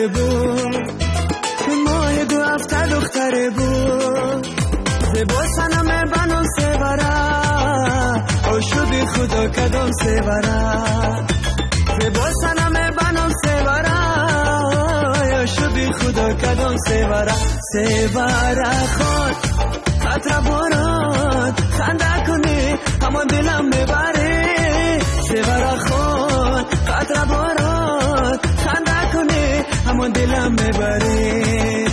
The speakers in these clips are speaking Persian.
دختره بود ماه 2 هفته دختره بود زیبا سنم بنام سیوره او شدی خدا کدام سیوره زیبا سنم بنام سیوره یا شدی خدا کدام سیوره سیوره خود خطر باران خنده کنی همان دلم میبری سیوره خود خطر باران خنده کنی همان دلم میبری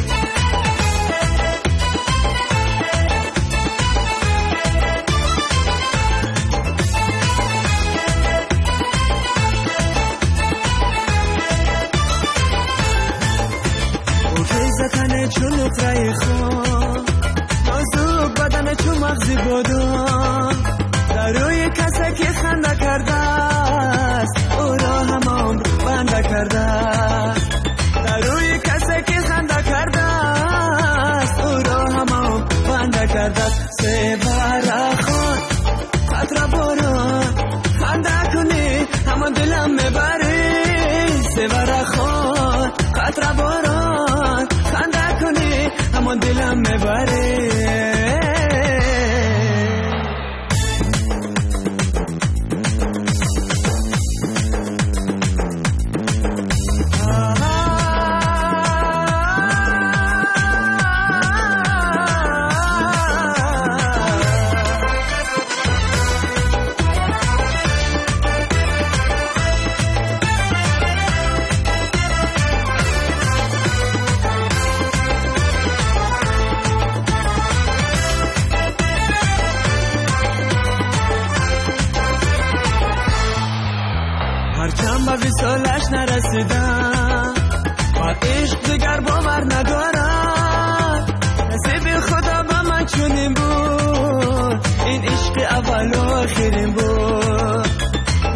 زتنه چون نقره خون نازوک بدنه چون مغزی بادم در روی کسی که خنده کرده است او را همان بنده کرده است در روی کسی که خنده کرده است او را همان بنده کرده است سیوره خون خطر باران خنده کنی همان دلم میبری سیوره خون خطر باران خنده کنی همان دلم میبری هرچند به وصالش نرسیدم با عشق دیگر باور ندارم نصیب خدا با من چنین بود این عشق اول و آخرین بود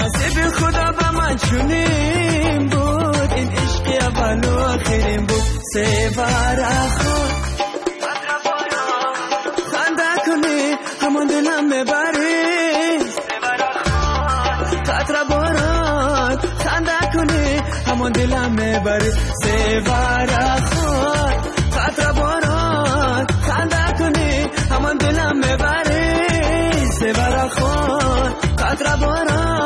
نصیب خدا با من چنین بود این عشق اول و آخرین بود سیوره خود خنده کنی همان دلم میبری خطر باران خنده کنی همان دلم میبری سیوره خود خطر باران خنده کنی همان دلم میبری سیوره خود خطر باران